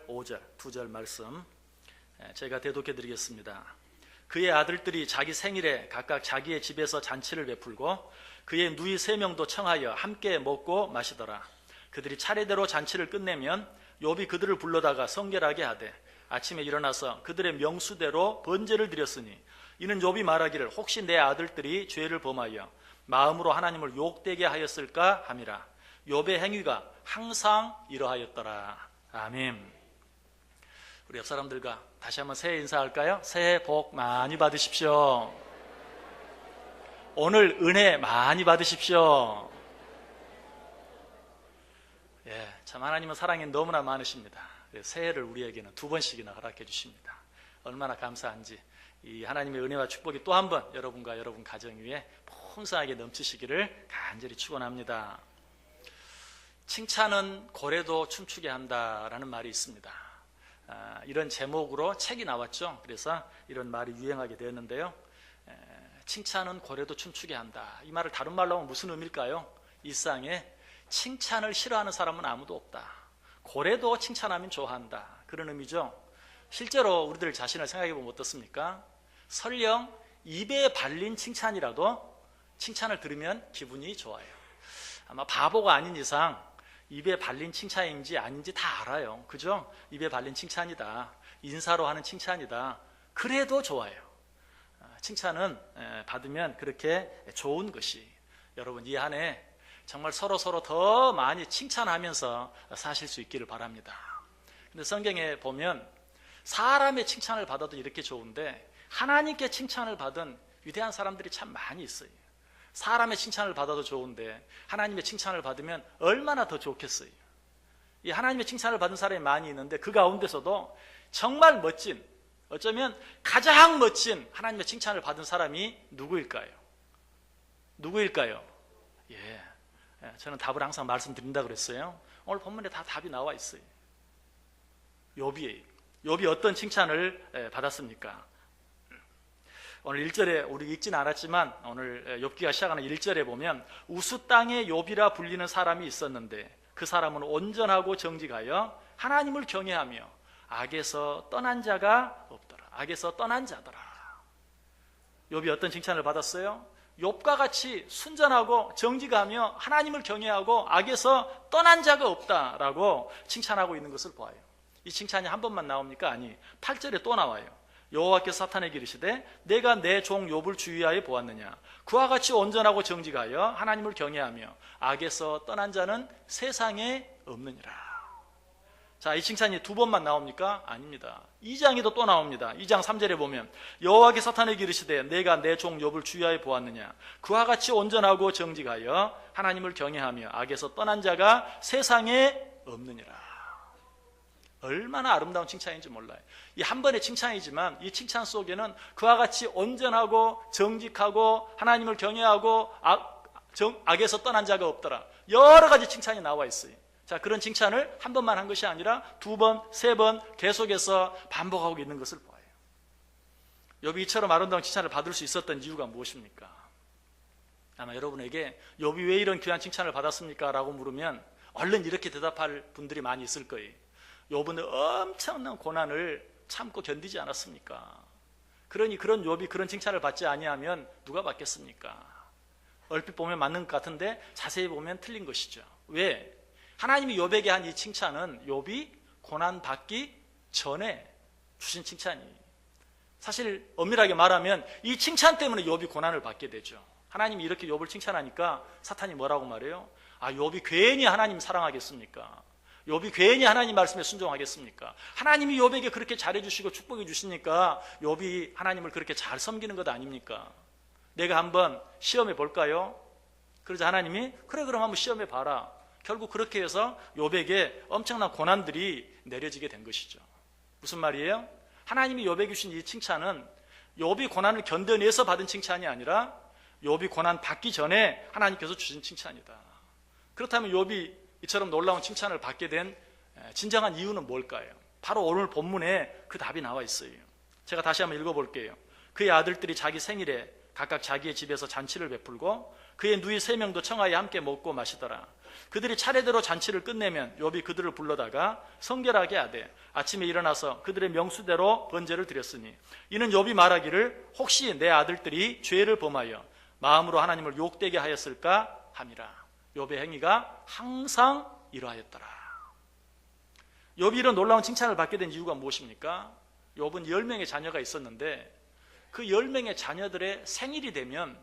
4절, 5절, 2절 말씀 제가 대독해 드리겠습니다. 그의 아들들이 자기 생일에 각각 자기의 집에서 잔치를 베풀고 그의 누이 3명도 청하여 함께 먹고 마시더라. 그들이 차례대로 잔치를 끝내면 욥이 그들을 불러다가 성결하게 하되 아침에 일어나서 그들의 명수대로 번제를 드렸으니 이는 욥이 말하기를 혹시 내 아들들이 죄를 범하여 마음으로 하나님을 욕되게 하였을까 함이라. 욥의 행위가 항상 이러하였더라. 아멘. 우리 옆 사람들과 다시 한번 새해 인사할까요? 새해 복 많이 받으십시오. 오늘 은혜 많이 받으십시오. 참 하나님은 사랑이 너무나 많으십니다. 새해를 우리에게는 2번씩이나 허락해 주십니다. 얼마나 감사한지 이 하나님의 은혜와 축복이 또 한 번 여러분과 여러분 가정 위에 풍성하게 넘치시기를 간절히 축원합니다. 칭찬은 고래도 춤추게 한다라는 말이 있습니다. 이런 제목으로 책이 나왔죠. 그래서 이런 말이 유행하게 되었는데요. 칭찬은 고래도 춤추게 한다. 이 말을 다른 말로 하면 무슨 의미일까요? 일상에 칭찬을 싫어하는 사람은 아무도 없다. 고래도 칭찬하면 좋아한다. 그런 의미죠. 실제로 우리들 자신을 생각해 보면 어떻습니까? 설령 입에 발린 칭찬이라도 칭찬을 들으면 기분이 좋아요. 아마 바보가 아닌 이상 입에 발린 칭찬인지 아닌지 다 알아요. 그죠? 입에 발린 칭찬이다. 인사로 하는 칭찬이다. 그래도 좋아요. 칭찬은 받으면 그렇게 좋은 것이. 여러분 이 한 해 정말 서로 더 많이 칭찬하면서 사실 수 있기를 바랍니다. 근데 성경에 보면 사람의 칭찬을 받아도 이렇게 좋은데 하나님께 칭찬을 받은 위대한 사람들이 참 많이 있어요. 사람의 칭찬을 받아도 좋은데 하나님의 칭찬을 받으면 얼마나 더 좋겠어요. 이 하나님의 칭찬을 받은 사람이 많이 있는데 그 가운데서도 정말 멋진, 어쩌면 가장 멋진 하나님의 칭찬을 받은 사람이 누구일까요? 저는 답을 항상 말씀드린다고 그랬어요. 오늘 본문에 다 답이 나와 있어요. 욥이에요. 욥이 어떤 칭찬을 받았습니까? 오늘 1절에 우리 읽지는 않았지만 오늘 욥기가 시작하는 1절에 보면 우수 땅의 욥이라 불리는 사람이 있었는데 그 사람은 온전하고 정직하여 하나님을 경외하며 악에서 떠난 자가 없더라. 악에서 떠난 자더라. 욥이 어떤 칭찬을 받았어요? 욥과 같이 순전하고 정직하며 하나님을 경외하고 악에서 떠난 자가 없다라고 칭찬하고 있는 것을 보아요. 이 칭찬이 한 번만 나옵니까? 아니, 8절에 또 나와요. 여호와께서 사탄에게 이르시되 내가 내 종 욥을 주의하여 보았느냐. 그와 같이 온전하고 정직하여 하나님을 경외하며 악에서 떠난 자는 세상에 없느니라. 자, 이 칭찬이 2번만 나옵니까? 아닙니다. 2장에도 또 나옵니다. 2장 3절에 보면 여호와께서 사탄에게 이르시되 내가 내 종 욥을 주의하여 보았느냐. 그와 같이 온전하고 정직하여 하나님을 경외하며 악에서 떠난 자가 세상에 없느니라. 얼마나 아름다운 칭찬인지 몰라요. 이 한 번의 칭찬이지만 이 칭찬 속에는 그와 같이 온전하고 정직하고 하나님을 경외하고 악에서 떠난 자가 없더라. 여러 가지 칭찬이 나와 있어요. 자, 그런 칭찬을 한 번만 한 것이 아니라 2번, 3번 계속해서 반복하고 있는 것을 보아요. 욥이 이처럼 아름다운 칭찬을 받을 수 있었던 이유가 무엇입니까? 아마 여러분에게 욥이 왜 이런 귀한 칭찬을 받았습니까? 라고 물으면 얼른 이렇게 대답할 분들이 많이 있을 거예요. 욥은 엄청난 고난을 참고 견디지 않았습니까? 그러니 그런 욥이 그런 칭찬을 받지 아니하면 누가 받겠습니까? 얼핏 보면 맞는 것 같은데 자세히 보면 틀린 것이죠. 왜? 하나님이 욥에게 한 이 칭찬은 욥이 고난받기 전에 주신 칭찬이에요. 사실 엄밀하게 말하면 이 칭찬 때문에 욥이 고난을 받게 되죠. 하나님이 이렇게 욥을 칭찬하니까 사탄이 뭐라고 말해요? 욥이 괜히 하나님 사랑하겠습니까? 욥이 괜히 하나님 말씀에 순종하겠습니까? 하나님이 욥에게 그렇게 잘해주시고 축복해 주시니까 욥이 하나님을 그렇게 잘 섬기는 것 아닙니까? 내가 한번 시험해 볼까요? 그러자 하나님이 그래 그럼 한번 시험해 봐라. 결국 그렇게 해서 욥에게 엄청난 고난들이 내려지게 된 것이죠. 무슨 말이에요? 하나님이 욥에게 주신 이 칭찬은 욥이 고난을 견뎌내서 받은 칭찬이 아니라 욥이 고난 받기 전에 하나님께서 주신 칭찬이다. 그렇다면 욥이 이처럼 놀라운 칭찬을 받게 된 진정한 이유는 뭘까요? 바로 오늘 본문에 그 답이 나와 있어요. 제가 다시 한번 읽어볼게요. 그의 아들들이 자기 생일에 각각 자기의 집에서 잔치를 베풀고 그의 누이 3명도 청하여 함께 먹고 마시더라. 그들이 차례대로 잔치를 끝내면 욥이 그들을 불러다가 성결하게 하되 아침에 일어나서 그들의 명수대로 번제를 드렸으니 이는 욥이 말하기를 혹시 내 아들들이 죄를 범하여 마음으로 하나님을 욕되게 하였을까 함이라. 욥의 행위가 항상 이러하였더라. 욥이 이런 놀라운 칭찬을 받게 된 이유가 무엇입니까? 욥은 10명의 자녀가 있었는데 그 10명의 자녀들의 생일이 되면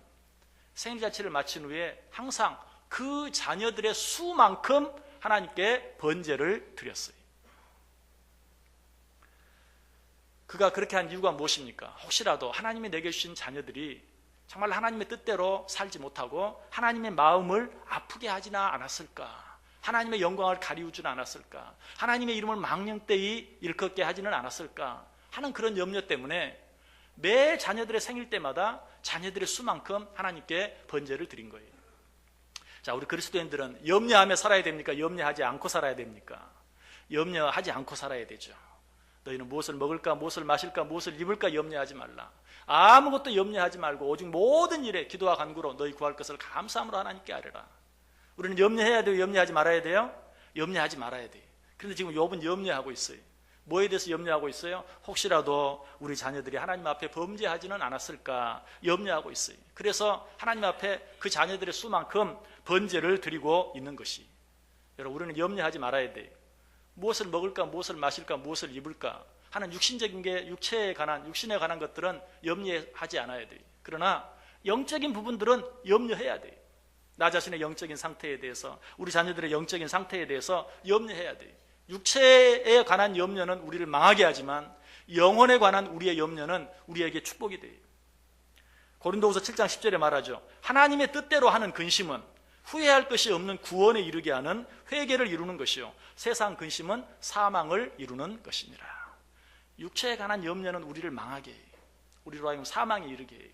생일잔치를 마친 후에 항상 그 자녀들의 수만큼 하나님께 번제를 드렸어요. 그가 그렇게 한 이유가 무엇입니까? 혹시라도 하나님이 내게 주신 자녀들이 정말 하나님의 뜻대로 살지 못하고 하나님의 마음을 아프게 하지나 않았을까? 하나님의 영광을 가리우지는 않았을까? 하나님의 이름을 망령되이 일컫게 하지는 않았을까? 하는 그런 염려 때문에 매 자녀들의 생일 때마다 자녀들의 수만큼 하나님께 번제를 드린 거예요. 자, 우리 그리스도인들은 염려하며 살아야 됩니까? 염려하지 않고 살아야 됩니까? 염려하지 않고 살아야 되죠. 너희는 무엇을 먹을까, 무엇을 마실까, 무엇을 입을까 염려하지 말라. 아무것도 염려하지 말고 오직 모든 일에 기도와 간구로 너희 구할 것을 감사함으로 하나님께 아뢰라. 우리는 염려해야 돼요? 염려하지 말아야 돼요? 염려하지 말아야 돼요. 그런데 지금 욥은 염려하고 있어요. 뭐에 대해서 염려하고 있어요? 혹시라도 우리 자녀들이 하나님 앞에 범죄하지는 않았을까 염려하고 있어요. 그래서 하나님 앞에 그 자녀들의 수만큼 번제를 드리고 있는 것이. 여러분, 우리는 염려하지 말아야 돼요. 무엇을 먹을까, 무엇을 마실까, 무엇을 입을까 하는 육신적인 게 육체에 관한, 육신에 관한 것들은 염려하지 않아야 돼요. 그러나 영적인 부분들은 염려해야 돼요. 나 자신의 영적인 상태에 대해서, 우리 자녀들의 영적인 상태에 대해서 염려해야 돼요. 육체에 관한 염려는 우리를 망하게 하지만 영혼에 관한 우리의 염려는 우리에게 축복이 돼요. 고린도후서 7장 10절에 말하죠. 하나님의 뜻대로 하는 근심은 후회할 것이 없는 구원에 이르게 하는 회개를 이루는 것이요 세상 근심은 사망을 이루는 것이니라. 육체에 관한 염려는 우리를 망하게 해요. 우리로 하여금 사망에 이르게 해요.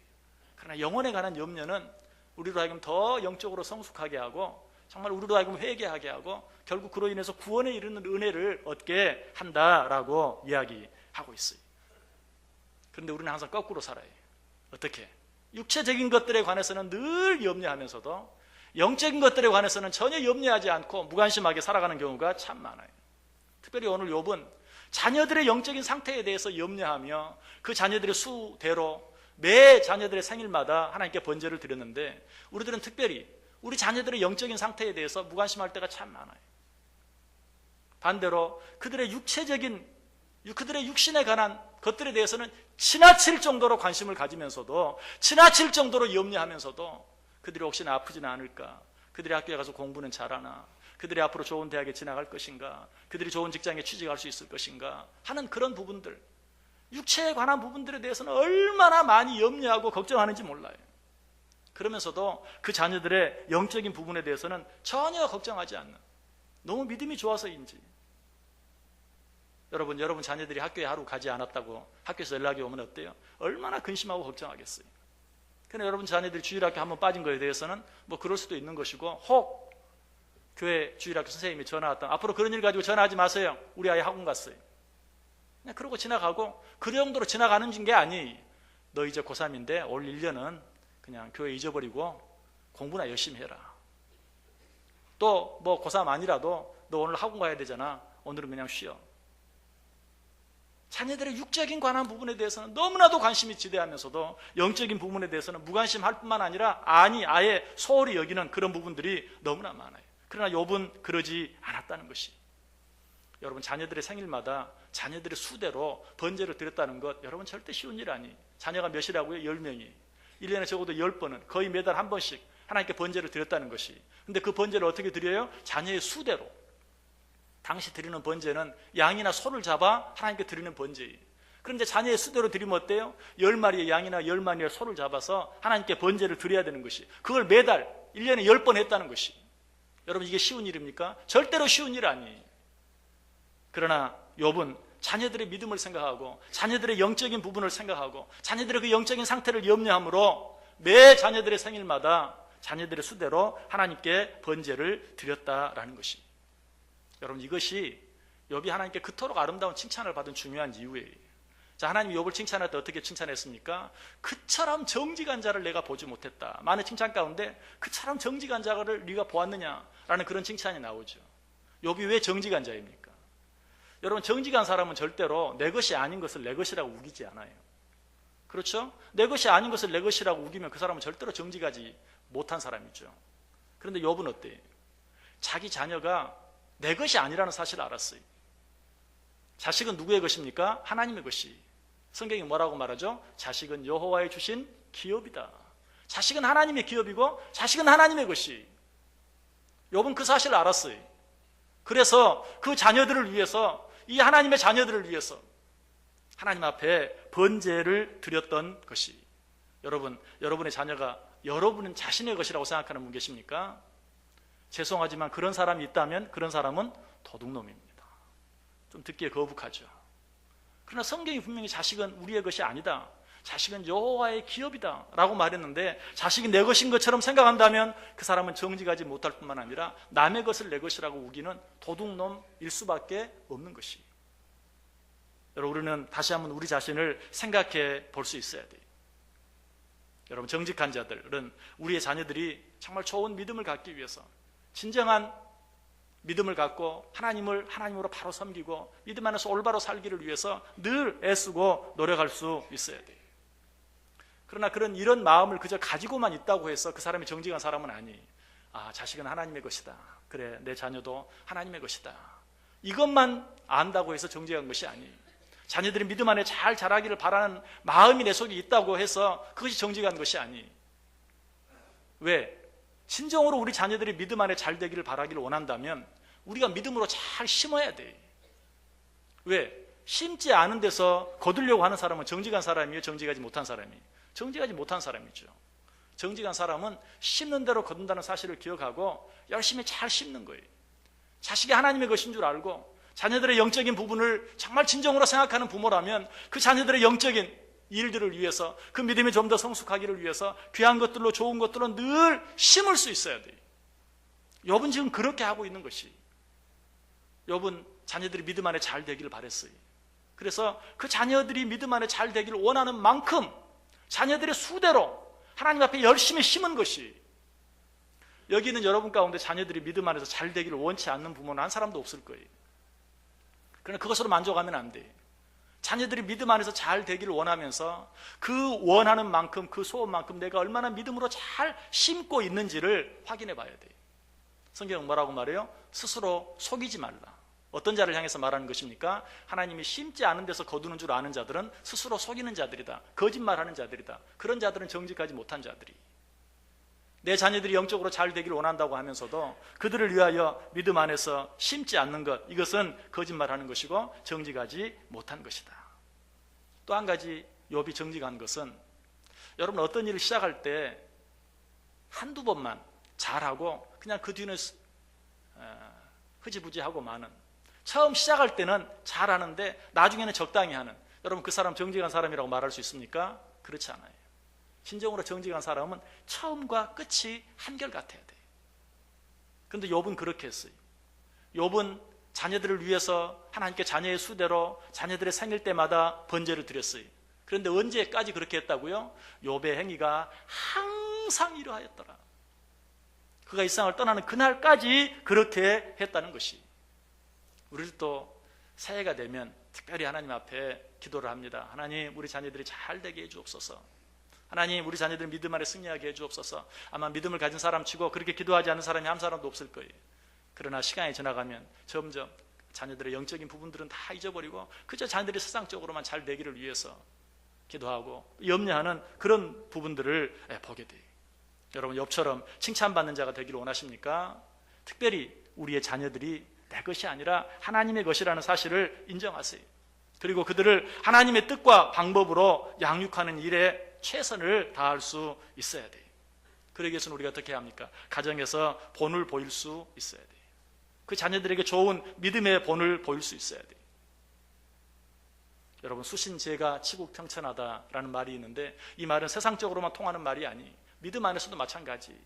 그러나 영혼에 관한 염려는 우리로 하여금 더 영적으로 성숙하게 하고 정말 우리로 하여금 회개하게 하고 결국 그로 인해서 구원에 이르는 은혜를 얻게 한다라고 이야기하고 있어요. 그런데 우리는 항상 거꾸로 살아요. 어떻게? 육체적인 것들에 관해서는 늘 염려하면서도 영적인 것들에 관해서는 전혀 염려하지 않고 무관심하게 살아가는 경우가 참 많아요. 특별히 오늘 욥은 자녀들의 영적인 상태에 대해서 염려하며 그 자녀들의 수대로 매 자녀들의 생일마다 하나님께 번제를 드렸는데 우리들은 특별히 우리 자녀들의 영적인 상태에 대해서 무관심할 때가 참 많아요. 반대로 그들의 육체적인, 그들의 육신에 관한 것들에 대해서는 지나칠 정도로 관심을 가지면서도 지나칠 정도로 염려하면서도 그들이 혹시나 아프지는 않을까, 그들이 학교에 가서 공부는 잘하나, 그들이 앞으로 좋은 대학에 진학할 것인가, 그들이 좋은 직장에 취직할 수 있을 것인가 하는 그런 부분들, 육체에 관한 부분들에 대해서는 얼마나 많이 염려하고 걱정하는지 몰라요. 그러면서도 그 자녀들의 영적인 부분에 대해서는 전혀 걱정하지 않는, 너무 믿음이 좋아서인지. 여러분 자녀들이 학교에 하루 가지 않았다고 학교에서 연락이 오면 어때요? 얼마나 근심하고 걱정하겠어요. 그런데 여러분 자녀들이 주일학교 한번 빠진 거에 대해서는 뭐 그럴 수도 있는 것이고, 혹 교회 주일학교 선생님이 전화 왔다, 앞으로 그런 일 가지고 전화하지 마세요, 우리 아이 학원 갔어요. 그냥 그러고 지나가고, 그 정도로 지나가는 게 아니, 너 이제 고3인데 올 1년은 그냥 교회 잊어버리고 공부나 열심히 해라. 또 뭐 고3 아니라도 너 오늘 학원 가야 되잖아, 오늘은 그냥 쉬어. 자녀들의 육적인 관한 부분에 대해서는 너무나도 관심이 지대하면서도 영적인 부분에 대해서는 무관심할 뿐만 아니라 아예 소홀히 여기는 그런 부분들이 너무나 많아요. 그러나 욥은 그러지 않았다는 것이, 여러분 자녀들의 생일마다 자녀들의 수대로 번제를 드렸다는 것, 여러분 절대 쉬운 일 아니에요. 자녀가 몇이라고요? 10명이 1년에 적어도 10번은, 거의 매달 한 번씩 하나님께 번제를 드렸다는 것이. 근데 그 번제를 어떻게 드려요? 자녀의 수대로. 당시 드리는 번제는 양이나 소를 잡아 하나님께 드리는 번제예요. 그런데 자녀의 수대로 드리면 어때요? 10마리의 양이나 10마리의 소를 잡아서 하나님께 번제를 드려야 되는 것이, 그걸 매달 1년에 10번 했다는 것이. 여러분 이게 쉬운 일입니까? 절대로 쉬운 일 아니에요. 그러나 욥은 자녀들의 믿음을 생각하고 자녀들의 영적인 부분을 생각하고 자녀들의 그 영적인 상태를 염려함으로 매 자녀들의 생일마다 자녀들의 수대로 하나님께 번제를 드렸다라는 것이. 여러분 이것이 욥이 하나님께 그토록 아름다운 칭찬을 받은 중요한 이유예요. 자, 하나님이 욥을 칭찬할 때 어떻게 칭찬했습니까? 그처럼 정직한 자를 내가 보지 못했다. 많은 칭찬 가운데 그처럼 정직한 자를 네가 보았느냐라는 그런 칭찬이 나오죠. 욥이 왜 정직한 자입니까? 여러분, 정직한 사람은 절대로 내 것이 아닌 것을 내 것이라고 우기지 않아요. 그렇죠? 내 것이 아닌 것을 내 것이라고 우기면 그 사람은 절대로 정직하지 못한 사람이죠. 그런데 욥은 어때요? 자기 자녀가 내 것이 아니라는 사실을 알았어요. 자식은 누구의 것입니까? 하나님의 것이. 성경이 뭐라고 말하죠? 자식은 여호와의 주신 기업이다. 자식은 하나님의 기업이고 자식은 하나님의 것이. 욥은 그 사실을 알았어요. 그래서 그 자녀들을 위해서, 이 하나님의 자녀들을 위해서 하나님 앞에 번제를 드렸던 것이. 여러분, 여러분의 자녀가 여러분은 자신의 것이라고 생각하는 분 계십니까? 죄송하지만 그런 사람이 있다면 그런 사람은 도둑놈입니다. 좀 듣기에 거북하죠. 그러나 성경이 분명히 자식은 우리의 것이 아니다, 자식은 여호와의 기업이다 라고 말했는데, 자식이 내 것인 것처럼 생각한다면 그 사람은 정직하지 못할 뿐만 아니라 남의 것을 내 것이라고 우기는 도둑놈일 수밖에 없는 것이. 여러분, 우리는 다시 한번 우리 자신을 생각해 볼 수 있어야 돼요. 여러분, 정직한 자들은 우리의 자녀들이 정말 좋은 믿음을 갖기 위해서, 진정한 믿음을 갖고 하나님을 하나님으로 바로 섬기고 믿음 안에서 올바로 살기를 위해서 늘 애쓰고 노력할 수 있어야 돼요. 그러나 이런 마음을 그저 가지고만 있다고 해서 그 사람이 정직한 사람은 아니에요. 아, 자식은 하나님의 것이다. 그래, 내 자녀도 하나님의 것이다. 이것만 안다고 해서 정직한 것이 아니에요. 자녀들이 믿음 안에 잘 자라기를 바라는 마음이 내 속에 있다고 해서 그것이 정직한 것이 아니에요. 왜? 진정으로 우리 자녀들이 믿음 안에 잘 되기를 바라기를 원한다면 우리가 믿음으로 잘 심어야 돼. 왜? 심지 않은 데서 거두려고 하는 사람은 정직한 사람이에요? 정직하지 못한 사람이에요? 정직하지 못한 사람이죠. 정직한 사람은 심는 대로 거둔다는 사실을 기억하고 열심히 잘 심는 거예요. 자식이 하나님의 것인 줄 알고 자녀들의 영적인 부분을 정말 진정으로 생각하는 부모라면 그 자녀들의 영적인 일들을 위해서, 그 믿음이 좀 더 성숙하기를 위해서 귀한 것들로, 좋은 것들로 늘 심을 수 있어야 돼요. 욥은 지금 그렇게 하고 있는 것이. 욥은 자녀들이 믿음 안에 잘 되기를 바랬어요. 그래서 그 자녀들이 믿음 안에 잘 되기를 원하는 만큼 자녀들의 수대로 하나님 앞에 열심히 심은 것이. 여기 있는 여러분 가운데 자녀들이 믿음 안에서 잘 되기를 원치 않는 부모는 한 사람도 없을 거예요. 그러나 그것으로 만족하면 안 돼요. 자녀들이 믿음 안에서 잘 되기를 원하면서 그 원하는 만큼, 그 소원만큼 내가 얼마나 믿음으로 잘 심고 있는지를 확인해 봐야 돼요. 성경은 뭐라고 말해요? 스스로 속이지 말라. 어떤 자를 향해서 말하는 것입니까? 하나님이 심지 않은 데서 거두는 줄 아는 자들은 스스로 속이는 자들이다, 거짓말하는 자들이다. 그런 자들은 정직하지 못한 자들이. 내 자녀들이 영적으로 잘 되기를 원한다고 하면서도 그들을 위하여 믿음 안에서 심지 않는 것, 이것은 거짓말하는 것이고 정직하지 못한 것이다. 또 한 가지 욥이 정직한 것은, 여러분 어떤 일을 시작할 때 한두 번만 잘하고 그냥 그 뒤는 흐지부지하고 마는, 처음 시작할 때는 잘하는데 나중에는 적당히 하는, 여러분 그 사람 정직한 사람이라고 말할 수 있습니까? 그렇지 않아요. 진정으로 정직한 사람은 처음과 끝이 한결같아야 돼요. 그런데 욥은 그렇게 했어요. 욥은 자녀들을 위해서 하나님께 자녀의 수대로 자녀들의 생일 때마다 번제를 드렸어요. 그런데 언제까지 그렇게 했다고요? 욥의 행위가 항상 이러하였더라. 그가 이 세상을 떠나는 그날까지 그렇게 했다는 것이. 우리도 새해가 되면 특별히 하나님 앞에 기도를 합니다. 하나님, 우리 자녀들이 잘 되게 해주옵소서. 하나님, 우리 자녀들 믿음 안에 승리하게 해주옵소서. 아마 믿음을 가진 사람 치고 그렇게 기도하지 않는 사람이 한 사람도 없을 거예요. 그러나 시간이 지나가면 점점 자녀들의 영적인 부분들은 다 잊어버리고 그저 자녀들이 세상적으로만 잘 되기를 위해서 기도하고 염려하는 그런 부분들을 보게 돼요. 여러분, 욥처럼 칭찬받는 자가 되기를 원하십니까? 특별히 우리의 자녀들이 내 것이 아니라 하나님의 것이라는 사실을 인정하세요. 그리고 그들을 하나님의 뜻과 방법으로 양육하는 일에 최선을 다할 수 있어야 돼요. 그러기 위해서는 우리가 어떻게 합니까? 가정에서 본을 보일 수 있어야 돼요. 그 자녀들에게 좋은 믿음의 본을 보일 수 있어야 돼요. 여러분, 수신제가 치국평천하다라는 말이 있는데 이 말은 세상적으로만 통하는 말이 아니, 믿음 안에서도 마찬가지.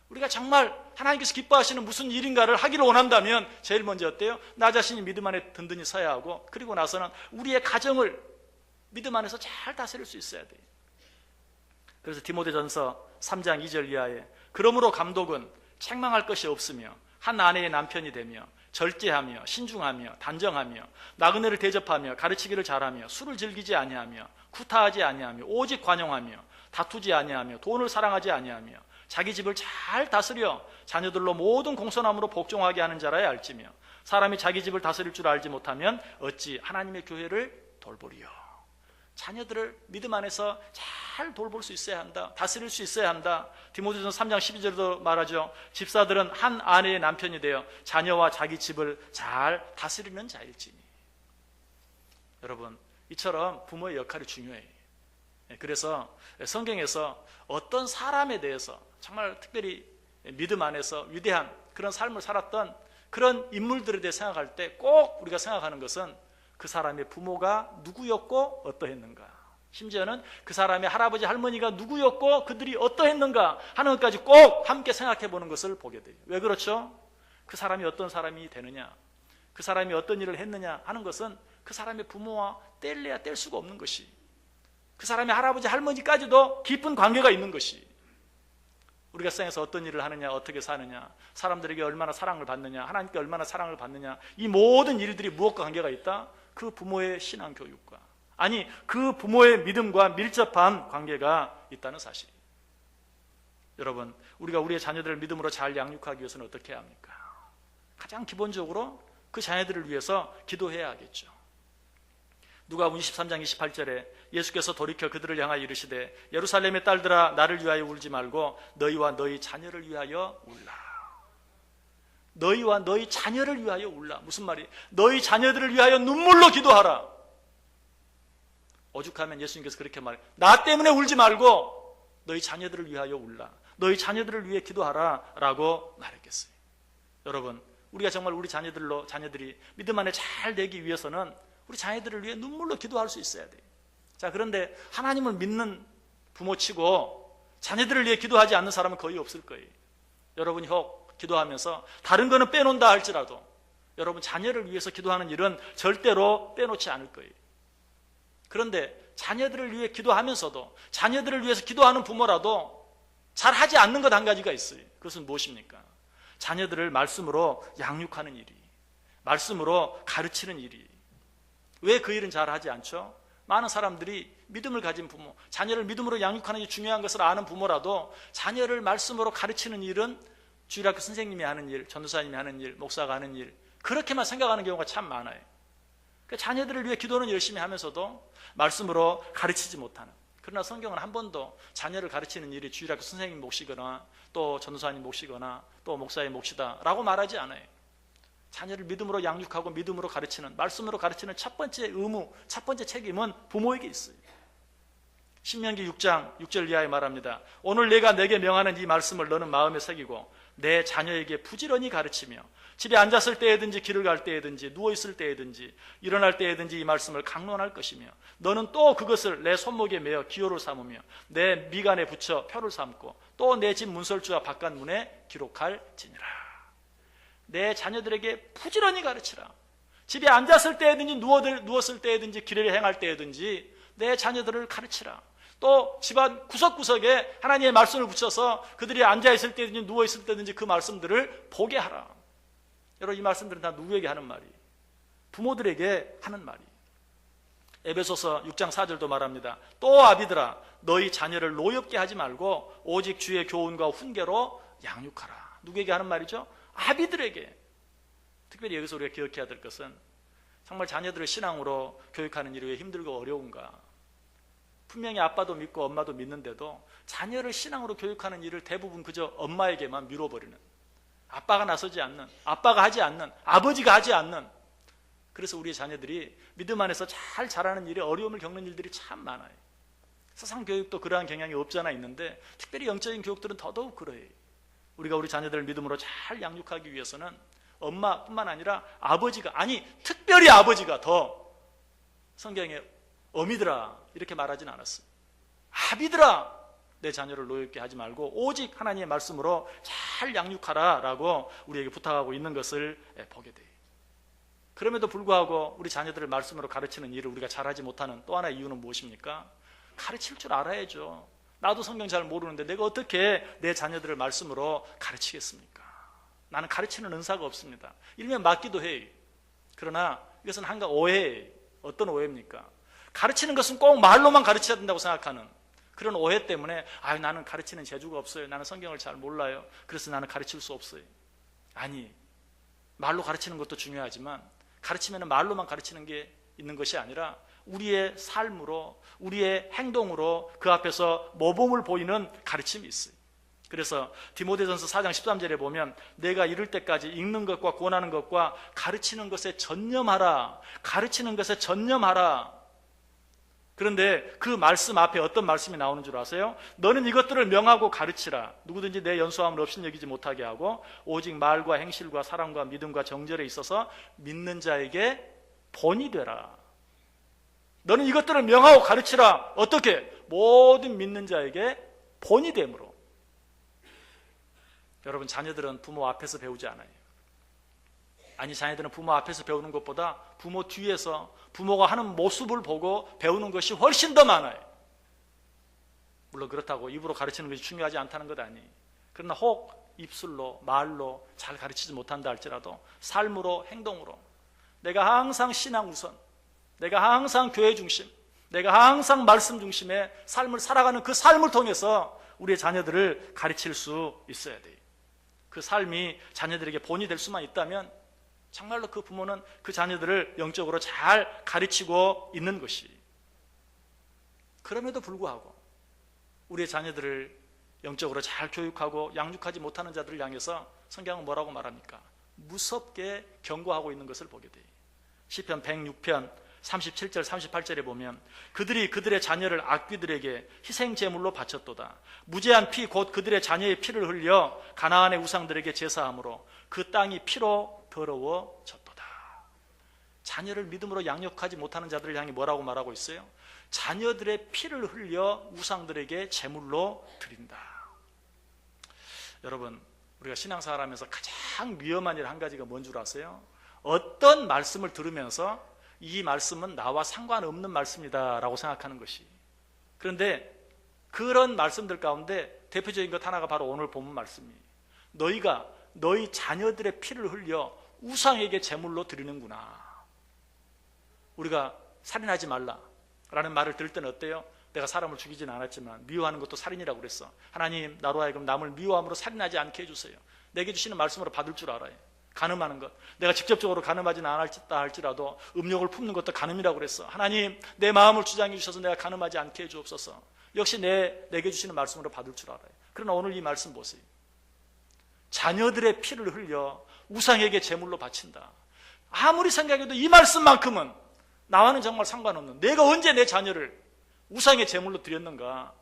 우리가 정말 하나님께서 기뻐하시는 무슨 일인가를 하기를 원한다면 제일 먼저 어때요? 나 자신이 믿음 안에 든든히 서야 하고, 그리고 나서는 우리의 가정을 믿음 안에서 잘 다스릴 수 있어야 돼요. 그래서 디모데전서 3장 2절 이하에 그러므로 감독은 책망할 것이 없으며 한 아내의 남편이 되며 절제하며 신중하며 단정하며 나그네를 대접하며 가르치기를 잘하며 술을 즐기지 아니하며 구타하지 아니하며 오직 관용하며 다투지 아니하며 돈을 사랑하지 아니하며 자기 집을 잘 다스려 자녀들로 모든 공손함으로 복종하게 하는 자라야 알지며 사람이 자기 집을 다스릴 줄 알지 못하면 어찌 하나님의 교회를 돌보리요. 자녀들을 믿음 안에서 잘 돌볼 수 있어야 한다. 다스릴 수 있어야 한다. 디모데전서 3장 12절도 말하죠. 집사들은 한 아내의 남편이 되어 자녀와 자기 집을 잘 다스리는 자일지니. 여러분, 이처럼 부모의 역할이 중요해요. 그래서 성경에서 어떤 사람에 대해서 정말 특별히 믿음 안에서 위대한 그런 삶을 살았던 그런 인물들에 대해 생각할 때 꼭 우리가 생각하는 것은 그 사람의 부모가 누구였고 어떠했는가, 심지어는 그 사람의 할아버지 할머니가 누구였고 그들이 어떠했는가 하는 것까지 꼭 함께 생각해 보는 것을 보게 돼요. 왜 그렇죠? 그 사람이 어떤 사람이 되느냐, 그 사람이 어떤 일을 했느냐 하는 것은 그 사람의 부모와 뗄래야 뗄 수가 없는 것이, 그 사람의 할아버지 할머니까지도 깊은 관계가 있는 것이, 우리가 세상에서 어떤 일을 하느냐, 어떻게 사느냐, 사람들에게 얼마나 사랑을 받느냐, 하나님께 얼마나 사랑을 받느냐, 이 모든 일들이 무엇과 관계가 있다? 그 부모의 신앙 교육과, 아니 그 부모의 믿음과 밀접한 관계가 있다는 사실. 여러분, 우리가 우리의 자녀들을 믿음으로 잘 양육하기 위해서는 어떻게 해야 합니까? 가장 기본적으로 그 자녀들을 위해서 기도해야 하겠죠. 누가복음 23장 28절에 예수께서 돌이켜 그들을 향하여 이르시되 예루살렘의 딸들아 나를 위하여 울지 말고 너희와 너희 자녀를 위하여 울라. 너희와 너희 자녀를 위하여 울라. 무슨 말이에요? 너희 자녀들을 위하여 눈물로 기도하라. 오죽하면 예수님께서 그렇게 말해요. 나 때문에 울지 말고 너희 자녀들을 위하여 울라. 너희 자녀들을 위해 기도하라 라고 말했겠어요. 여러분, 우리가 정말 우리 자녀들이 믿음 안에 잘 되기 위해서는 우리 자녀들을 위해 눈물로 기도할 수 있어야 돼요. 자, 그런데 하나님을 믿는 부모치고 자녀들을 위해 기도하지 않는 사람은 거의 없을 거예요. 여러분이 혹 기도하면서 다른 거는 빼놓는다 할지라도 여러분 자녀를 위해서 기도하는 일은 절대로 빼놓지 않을 거예요. 그런데 자녀들을 위해 기도하면서도 자녀들을 위해서 기도하는 부모라도 잘하지 않는 것 한 가지가 있어요. 그것은 무엇입니까? 자녀들을 말씀으로 양육하는 일이, 말씀으로 가르치는 일이. 왜 그 일은 잘하지 않죠? 많은 사람들이 믿음을 가진 부모, 자녀를 믿음으로 양육하는 게 중요한 것을 아는 부모라도 자녀를 말씀으로 가르치는 일은 주일학교 선생님이 하는 일, 전도사님이 하는 일, 목사가 하는 일, 그렇게만 생각하는 경우가 참 많아요. 그러니까 자녀들을 위해 기도는 열심히 하면서도 말씀으로 가르치지 못하는. 그러나 성경은 한 번도 자녀를 가르치는 일이 주일학교 선생님 몫이거나 또 전도사님 몫이거나 또 목사의 몫이다라고 말하지 않아요. 자녀를 믿음으로 양육하고 믿음으로 가르치는, 말씀으로 가르치는 첫 번째 의무, 첫 번째 책임은 부모에게 있어요. 신명기 6장 6절 이하에 말합니다. 오늘 내가 내게 명하는 이 말씀을 너는 마음에 새기고 내 자녀에게 부지런히 가르치며 집에 앉았을 때에든지 길을 갈 때에든지 누워있을 때에든지 일어날 때에든지 이 말씀을 강론할 것이며 너는 또 그것을 내 손목에 매어 기호를 삼으며 내 미간에 붙여 표를 삼고 또 내 집 문설주와 바깥문에 기록할지니라. 내 자녀들에게 부지런히 가르치라. 집에 앉았을 때에든지 누웠을 때에든지 길을 행할 때에든지 내 자녀들을 가르치라. 또 집안 구석구석에 하나님의 말씀을 붙여서 그들이 앉아있을 때든지 누워있을 때든지 그 말씀들을 보게 하라. 여러분, 이 말씀들은 다 누구에게 하는 말이에요? 부모들에게 하는 말이에요. 에베소서 6장 4절도 말합니다. 또 아비들아 너희 자녀를 노엽게 하지 말고 오직 주의 교훈과 훈계로 양육하라. 누구에게 하는 말이죠? 아비들에게. 특별히 여기서 우리가 기억해야 될 것은 정말 자녀들을 신앙으로 교육하는 일이 왜 힘들고 어려운가. 분명히 아빠도 믿고 엄마도 믿는데도 자녀를 신앙으로 교육하는 일을 대부분 그저 엄마에게만 미뤄버리는, 아빠가 나서지 않는, 아빠가 하지 않는, 아버지가 하지 않는. 그래서 우리 자녀들이 믿음 안에서 잘 자라는 일에 어려움을 겪는 일들이 참 많아요. 세상 교육도 그러한 경향이 없잖아 있는데 특별히 영적인 교육들은 더더욱 그래요. 우리가 우리 자녀들을 믿음으로 잘 양육하기 위해서는 엄마뿐만 아니라 아버지가, 아니 특별히 아버지가 더, 성경에 어미들아 이렇게 말하진 않았어요. 아비들아 내 자녀를 노엽게 하지 말고 오직 하나님의 말씀으로 잘 양육하라 라고 우리에게 부탁하고 있는 것을 보게 돼요. 그럼에도 불구하고 우리 자녀들을 말씀으로 가르치는 일을 우리가 잘하지 못하는 또 하나의 이유는 무엇입니까? 가르칠 줄 알아야죠. 나도 성경 잘 모르는데 내가 어떻게 내 자녀들을 말씀으로 가르치겠습니까? 나는 가르치는 은사가 없습니다. 일면 맞기도 해. 그러나 이것은 한가 오해예요. 어떤 오해입니까? 가르치는 것은 꼭 말로만 가르쳐야 된다고 생각하는 그런 오해 때문에 나는 가르치는 재주가 없어요. 나는 성경을 잘 몰라요. 그래서 나는 가르칠 수 없어요. 아니, 말로 가르치는 것도 중요하지만 가르치면 말로만 가르치는 게 있는 것이 아니라 우리의 삶으로, 우리의 행동으로 그 앞에서 모범을 보이는 가르침이 있어요. 그래서 디모데전서 4장 13절에 보면 내가 이를 때까지 읽는 것과 권하는 것과 가르치는 것에 전념하라. 가르치는 것에 전념하라. 그런데 그 말씀 앞에 어떤 말씀이 나오는 줄 아세요? 너는 이것들을 명하고 가르치라. 누구든지 내 연소함을 업신여기지 못하게 하고 오직 말과 행실과 사랑과 믿음과 정절에 있어서 믿는 자에게 본이 되라. 너는 이것들을 명하고 가르치라. 어떻게? 모든 믿는 자에게 본이 되므로. 여러분, 자녀들은 부모 앞에서 배우지 않아요. 아니, 자녀들은 부모 앞에서 배우는 것보다 부모 뒤에서 부모가 하는 모습을 보고 배우는 것이 훨씬 더 많아요. 물론 그렇다고 입으로 가르치는 것이 중요하지 않다는 것 아니에요. 그러나 혹 입술로, 말로 잘 가르치지 못한다 할지라도 삶으로, 행동으로 내가 항상 신앙 우선, 내가 항상 교회 중심, 내가 항상 말씀 중심의 삶을 살아가는 그 삶을 통해서 우리의 자녀들을 가르칠 수 있어야 돼요. 그 삶이 자녀들에게 본이 될 수만 있다면 정말로 그 부모는 그 자녀들을 영적으로 잘 가르치고 있는 것이. 그럼에도 불구하고 우리의 자녀들을 영적으로 잘 교육하고 양육하지 못하는 자들을 향해서 성경은 뭐라고 말합니까? 무섭게 경고하고 있는 것을 보게 돼요. 시편 106편 37절 38절에 보면 그들이 그들의 자녀를 악귀들에게 희생제물로 바쳤도다. 무죄한 피 곧 그들의 자녀의 피를 흘려 가나안의 우상들에게 제사함으로 그 땅이 피로 더러워졌도다. 자녀를 믿음으로 양육하지 못하는 자들을 향해 뭐라고 말하고 있어요? 자녀들의 피를 흘려 우상들에게 제물로 드린다. 여러분, 우리가 신앙생활하면서 가장 위험한 일 한 가지가 뭔 줄 아세요? 어떤 말씀을 들으면서 이 말씀은 나와 상관없는 말씀이다 라고 생각하는 것이. 그런데 그런 말씀들 가운데 대표적인 것 하나가 바로 오늘 본문 말씀이에요. 너희가 너희 자녀들의 피를 흘려 우상에게 제물로 드리는구나. 우리가 살인하지 말라라는 말을 들을 때는 어때요? 내가 사람을 죽이지는 않았지만 미워하는 것도 살인이라고 그랬어. 하나님, 나로 하여금 남을 미워함으로 살인하지 않게 해주세요. 내게 주시는 말씀으로 받을 줄 알아요. 간음하는 것, 내가 직접적으로 간음하지는 않았다 할지라도 음욕을 품는 것도 간음이라고 그랬어. 하나님, 내 마음을 주장해 주셔서 내가 간음하지 않게 해주옵소서. 역시 내게 주시는 말씀으로 받을 줄 알아요. 그러나 오늘 이 말씀 보세요. 자녀들의 피를 흘려 우상에게 제물로 바친다. 아무리 생각해도 이 말씀만큼은 나와는 정말 상관없는, 내가 언제 내 자녀를 우상의 제물로 드렸는가.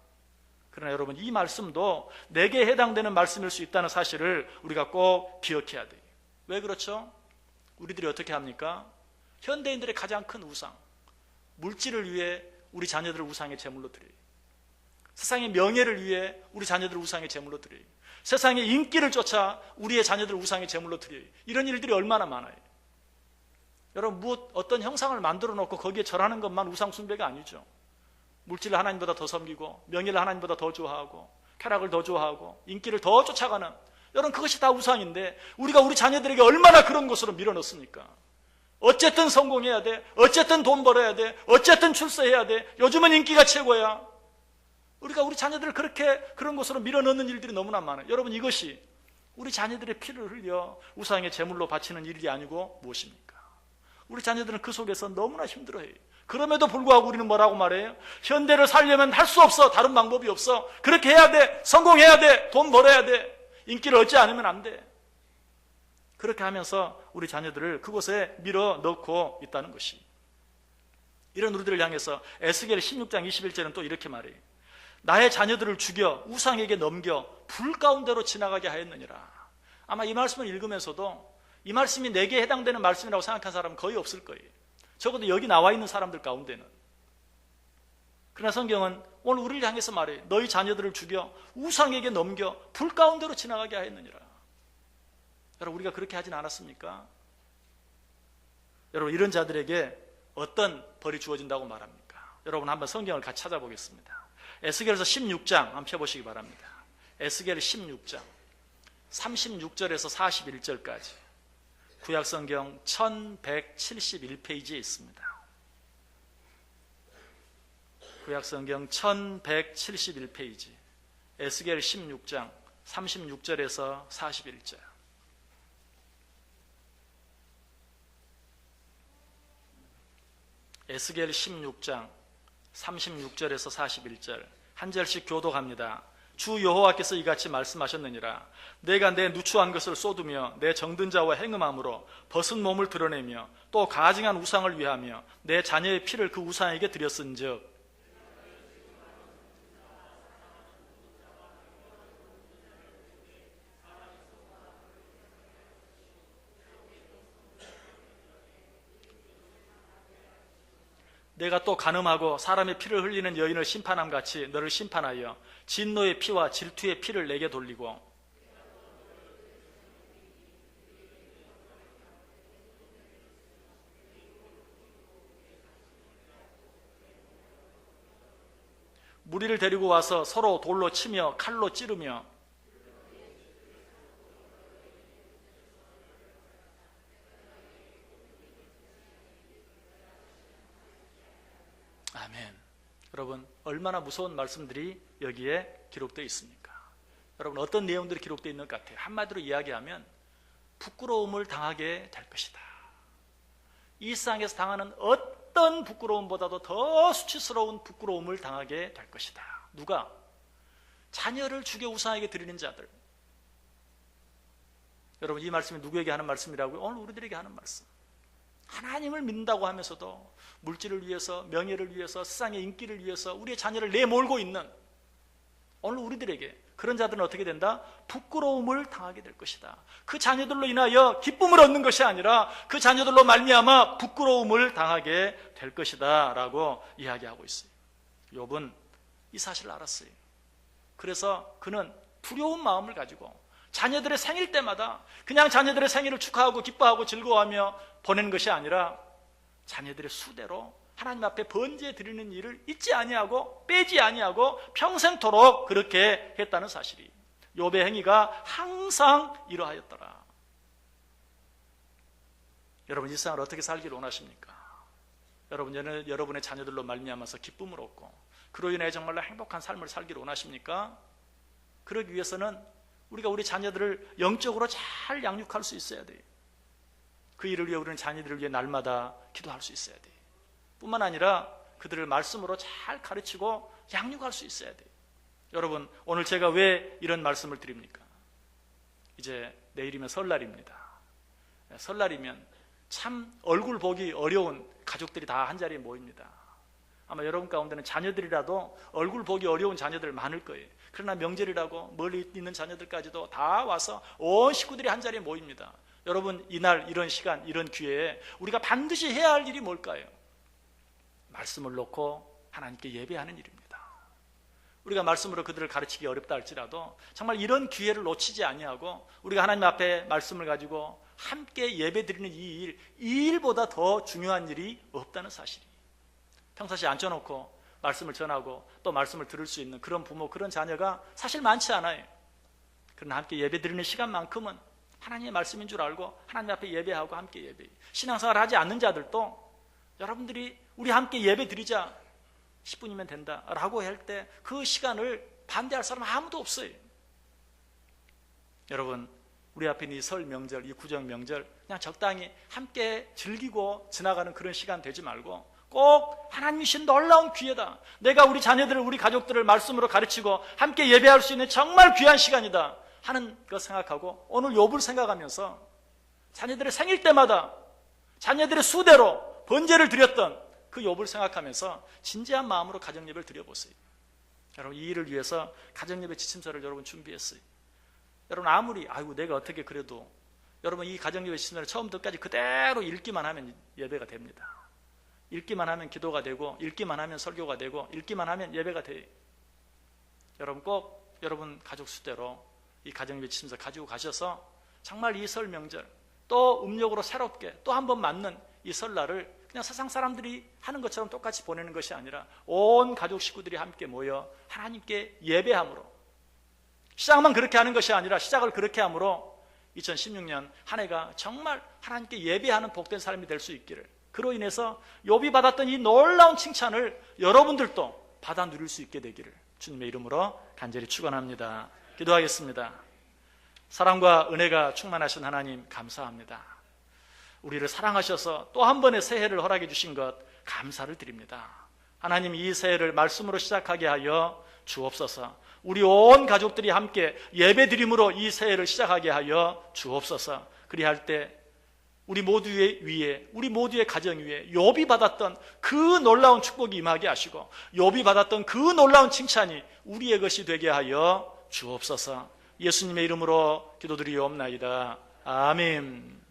그러나 여러분, 이 말씀도 내게 해당되는 말씀일 수 있다는 사실을 우리가 꼭 기억해야 돼요. 왜 그렇죠? 우리들이 어떻게 합니까? 현대인들의 가장 큰 우상, 물질을 위해 우리 자녀들을 우상의 제물로 드려요. 세상의 명예를 위해 우리 자녀들을 우상의 제물로 드려요. 세상의 인기를 쫓아 우리의 자녀들을 우상의 제물로 드려요. 이런 일들이 얼마나 많아요. 여러분, 어떤 형상을 만들어 놓고 거기에 절하는 것만 우상 숭배가 아니죠. 물질을 하나님보다 더 섬기고 명예를 하나님보다 더 좋아하고 쾌락을 더 좋아하고 인기를 더 쫓아가는, 여러분, 그것이 다 우상인데 우리가 우리 자녀들에게 얼마나 그런 것으로 밀어넣습니까? 어쨌든 성공해야 돼, 어쨌든 돈 벌어야 돼, 어쨌든 출세해야 돼, 요즘은 인기가 최고야. 우리가 우리 자녀들을 그렇게 그런 것으로 밀어넣는 일들이 너무나 많아요. 여러분, 이것이 우리 자녀들의 피를 흘려 우상의 제물로 바치는 일이 아니고 무엇입니까? 우리 자녀들은 그 속에서 너무나 힘들어해요. 그럼에도 불구하고 우리는 뭐라고 말해요? 현대를 살려면 할 수 없어. 다른 방법이 없어. 그렇게 해야 돼. 성공해야 돼. 돈 벌어야 돼. 인기를 얻지 않으면 안 돼. 그렇게 하면서 우리 자녀들을 그곳에 밀어넣고 있다는 것이. 이런 우리들을 향해서 에스겔 16장 21절은 또 이렇게 말해요. 나의 자녀들을 죽여 우상에게 넘겨 불 가운데로 지나가게 하였느니라. 아마 이 말씀을 읽으면서도 이 말씀이 내게 해당되는 말씀이라고 생각한 사람은 거의 없을 거예요. 적어도 여기 나와 있는 사람들 가운데는. 그러나 성경은 오늘 우리를 향해서 말해, 너희 자녀들을 죽여 우상에게 넘겨 불 가운데로 지나가게 하였느니라. 여러분, 우리가 그렇게 하진 않았습니까? 여러분, 이런 자들에게 어떤 벌이 주어진다고 말합니까? 여러분, 한번 성경을 같이 찾아보겠습니다. 에스겔서 16장 한번 펴보시기 바랍니다. 에스겔 16장 36절에서 41절까지 구약성경 1171페이지에 있습니다. 구약성경 1171페이지 에스겔 16장 36절에서 41절. 에스겔 16장 36절에서 41절 한 절씩 교독합니다. 주 여호와께서 이같이 말씀하셨느니라. 내가 내 누추한 것을 쏟으며 내 정든 자와 행음함으로 벗은 몸을 드러내며 또 가증한 우상을 위하며 내 자녀의 피를 그 우상에게 드렸은즉 내가 또 간음하고 사람의 피를 흘리는 여인을 심판함 같이 너를 심판하여 진노의 피와 질투의 피를 내게 돌리고 무리를 데리고 와서 서로 돌로 치며 칼로 찌르며 아멘. 여러분, 얼마나 무서운 말씀들이 여기에 기록되어 있습니까? 여러분, 어떤 내용들이 기록되어 있는 것 같아요? 한마디로 이야기하면 부끄러움을 당하게 될 것이다. 이 세상에서 당하는 어떤 부끄러움보다도 더 수치스러운 부끄러움을 당하게 될 것이다. 누가? 자녀를 주게 우상에게 드리는 자들. 여러분, 이 말씀이 누구에게 하는 말씀이라고요? 오늘 우리들에게 하는 말씀. 하나님을 믿는다고 하면서도 물질을 위해서, 명예를 위해서, 세상의 인기를 위해서 우리의 자녀를 내몰고 있는 오늘 우리들에게 그런 자들은 어떻게 된다? 부끄러움을 당하게 될 것이다. 그 자녀들로 인하여 기쁨을 얻는 것이 아니라 그 자녀들로 말미암아 부끄러움을 당하게 될 것이다 라고 이야기하고 있어요. 욥은 이 사실을 알았어요. 그래서 그는 두려운 마음을 가지고 자녀들의 생일 때마다 그냥 자녀들의 생일을 축하하고 기뻐하고 즐거워하며 보내는 것이 아니라 자녀들의 수대로 하나님 앞에 번제해 드리는 일을 잊지 아니하고 빼지 아니하고 평생토록 그렇게 했다는 사실이 욥의 행위가 항상 이러하였더라. 여러분, 이 세상을 어떻게 살기를 원하십니까? 여러분의 자녀들로 말미암아서 기쁨을 얻고 그로 인해 정말로 행복한 삶을 살기를 원하십니까? 그러기 위해서는 우리가 우리 자녀들을 영적으로 잘 양육할 수 있어야 돼요. 그 일을 위해 우리는 자녀들을 위해 날마다 기도할 수 있어야 돼요. 뿐만 아니라 그들을 말씀으로 잘 가르치고 양육할 수 있어야 돼요. 여러분, 오늘 제가 왜 이런 말씀을 드립니까? 이제 내일이면 설날입니다. 설날이면 참 얼굴 보기 어려운 가족들이 다 한자리에 모입니다. 아마 여러분 가운데는 자녀들이라도 얼굴 보기 어려운 자녀들 많을 거예요. 그러나 명절이라고 멀리 있는 자녀들까지도 다 와서 온 식구들이 한자리에 모입니다. 여러분, 이날 이런 시간 이런 기회에 우리가 반드시 해야 할 일이 뭘까요? 말씀을 놓고 하나님께 예배하는 일입니다. 우리가 말씀으로 그들을 가르치기 어렵다 할지라도 정말 이런 기회를 놓치지 아니하고 우리가 하나님 앞에 말씀을 가지고 함께 예배드리는 이 일보다 더 중요한 일이 없다는 사실이 평상시에 앉혀놓고 말씀을 전하고 또 말씀을 들을 수 있는 그런 부모, 그런 자녀가 사실 많지 않아요. 그러나 함께 예배드리는 시간만큼은 하나님의 말씀인 줄 알고 하나님 앞에 예배하고 함께 예배해요. 신앙생활을 하지 않는 자들도 여러분들이 우리 함께 예배드리자 10분이면 된다라고 할 때 그 시간을 반대할 사람 아무도 없어요. 여러분, 우리 앞에 있는 이 설 명절, 이 구정 명절 그냥 적당히 함께 즐기고 지나가는 그런 시간 되지 말고 꼭 하나님이 주신 놀라운 기회다. 내가 우리 자녀들을, 우리 가족들을 말씀으로 가르치고 함께 예배할 수 있는 정말 귀한 시간이다 하는 것 생각하고 오늘 욥을 생각하면서 자녀들의 생일 때마다 자녀들의 수대로 번제를 드렸던 그 욥을 생각하면서 진지한 마음으로 가정예배를 드려보세요. 여러분, 이 일을 위해서 가정예배 지침서를 여러분 준비했어요. 여러분, 아무리 내가 어떻게 그래도 여러분 이 가정예배 지침서를 처음부터 끝까지 그대로 읽기만 하면 예배가 됩니다. 읽기만 하면 기도가 되고 읽기만 하면 설교가 되고 읽기만 하면 예배가 돼요. 여러분, 꼭 여러분 가족 수대로 이 가정예배 지침서 가지고 가셔서 정말 이 설 명절 또 음력으로 새롭게 또 한 번 맞는 이 설날을 그냥 세상 사람들이 하는 것처럼 똑같이 보내는 것이 아니라 온 가족 식구들이 함께 모여 하나님께 예배함으로, 시작만 그렇게 하는 것이 아니라 시작을 그렇게 함으로 2016년 한 해가 정말 하나님께 예배하는 복된 삶이 될 수 있기를, 그로 인해서 욥이 받았던 이 놀라운 칭찬을 여러분들도 받아 누릴 수 있게 되기를 주님의 이름으로 간절히 축원합니다. 기도하겠습니다. 사랑과 은혜가 충만하신 하나님 감사합니다. 우리를 사랑하셔서 또 한 번의 새해를 허락해 주신 것 감사를 드립니다. 하나님, 이 새해를 말씀으로 시작하게 하여 주옵소서. 우리 온 가족들이 함께 예배드림으로 이 새해를 시작하게 하여 주옵소서. 그리할 때 우리 모두의 위에, 우리 모두의 가정 위에 욥이 받았던 그 놀라운 축복이 임하게 하시고 욥이 받았던 그 놀라운 칭찬이 우리의 것이 되게 하여 주옵소서. 예수님의 이름으로 기도드리옵나이다. 아멘.